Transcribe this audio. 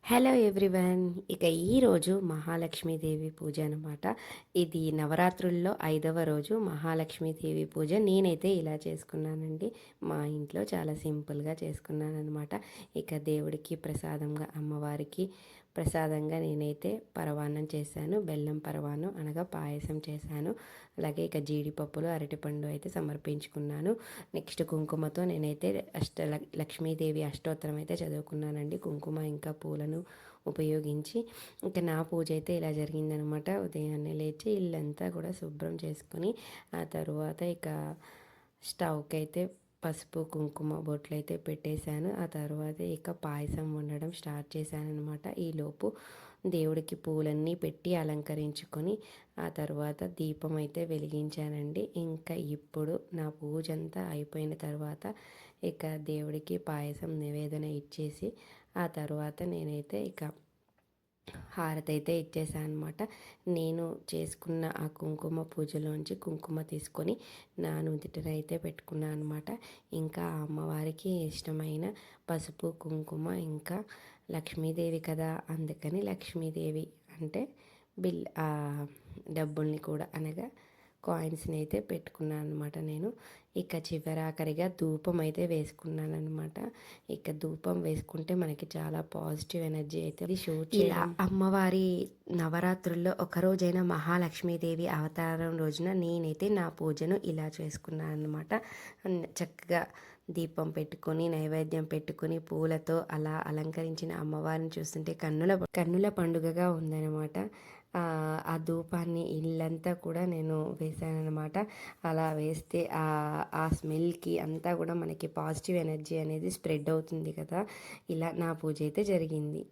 Hello everyone. ఇక ఈరోజు మహాలక్ష్మీదేవి పూజ అనమాట. ఇది నవరాత్రుల్లో 5వ రోజు మహాలక్ష్మీదేవి పూజ. నేనైతే ఇలా చేసుకున్నానండి. మా ఇంట్లో చాలా సింపుల్గా చేసుకున్నానమాట. ఇక దేవుడికి ప్రసాదంగా, అమ్మవారికి ప్రసాదంగా నేనైతే పరవాన్నం చేశాను. బెల్లం పరవాన్నం అనగా పాయసం చేశాను. అలాగే ఇక జీడిపప్పులు, అరటిపండు అయితే సమర్పించుకున్నాను. నెక్స్ట్ కుంకుమతో నేనైతే లక్ష్మీదేవి అష్టోత్తరం అయితే చదువుకున్నానండి. కుంకుమ ఇంకా పూలను ఉపయోగించి ఇంకా నా పూజ అయితే ఇలా జరిగిందనమాట. ఉదయాన్నే లేచి ఇల్లంతా కూడా శుభ్రం చేసుకొని ఆ తరువాత ఇక స్టవ్కి అయితే పసుపు కుంకుమ బొట్లు అయితే పెట్టేశాను. ఆ తర్వాత ఇక పాయసం వండడం స్టార్ట్ చేశాను అనమాట. ఈలోపు దేవుడికి పూలన్నీ పెట్టి అలంకరించుకొని ఆ తర్వాత దీపం అయితే వెలిగించానండి. ఇంకా ఇప్పుడు నా పూజ అంతా అయిపోయిన తర్వాత ఇక దేవుడికి పాయసం నివేదన ఇచ్చేసి ఆ తర్వాత నేనైతే ఇక హారతి అయితే ఇచ్చేసాను అనమాట. నేను చేసుకున్న ఆ కుంకుమ పూజలోంచి కుంకుమ తీసుకొని నా నుదిటనైతే పెట్టుకున్నాను అనమాట. ఇంకా అమ్మవారికి ఇష్టమైన పసుపు కుంకుమ ఇంకా లక్ష్మీదేవి కదా, అందుకని లక్ష్మీదేవి అంటే డబ్బుల్ని కూడా అనగా కాయిన్స్ని అయితే పెట్టుకున్నాను అనమాట. నేను ఇక చివరాఖరిగా ధూపం అయితే వేసుకున్నాను అనమాట. ఇక ధూపం వేసుకుంటే మనకి చాలా పాజిటివ్ ఎనర్జీ అయితే షో ఇలా అమ్మవారి నవరాత్రుల్లో ఒకరోజైనా మహాలక్ష్మీదేవి అవతారం రోజున నేనైతే నా పూజను ఇలా చేసుకున్నాను అనమాట. చక్కగా దీపం పెట్టుకొని నైవేద్యం పెట్టుకొని పూలతో అలా అలంకరించిన అమ్మవారిని చూస్తుంటే కన్నుల పండుగగా ఉందన్నమాట. ఆ ధూపాన్ని ఇల్లంతా కూడా నేను వేసాననమాట. అలా వేస్తే ఆ స్మెల్కి అంతా కూడా మనకి పాజిటివ్ ఎనర్జీ అనేది స్ప్రెడ్ అవుతుంది కదా. ఇలా నా పూజ అయితే జరిగింది.